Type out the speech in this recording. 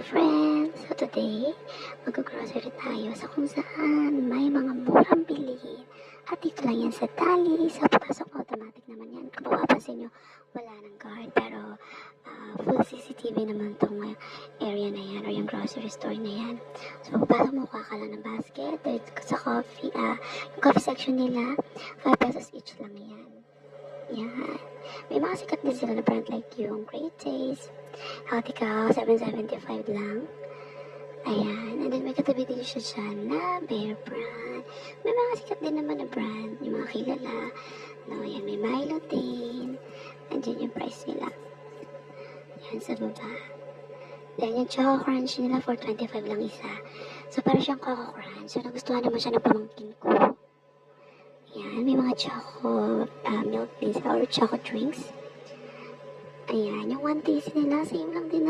Hi friends! So today, mag-grocery tayo sa kung saan may mga murang bilihin. At dito lang yan sa Tali. Sa papasok automatic naman yan. Kung mapapansin nyo, wala ng guard. Pero full CCTV naman tong area na yan or yung grocery store na yan. So papasok mo, kuha ka lang ng basket. Sa coffee, yung coffee section nila, 5 pesos each lang yan. Yan. May mga sikat din sila na brand like yung Great Taste, Healthy Cow, 7.75 lang. Ayan. And then may katabi din siya dyan na Bear Brand. May mga sikat din naman na brand, yung mga kilala. No, yan. May Milo din. Andyan yung price nila. Yan sa baba. Then yung Choco Crunch nila for 25 lang isa. So para siyang Coco Crunch. So nagustuhan naman siya ng pamangkin ko. Ayan, may mga choco milk din sila or choco drinks. Ayan, yung 1 taste nila, same lang din naman.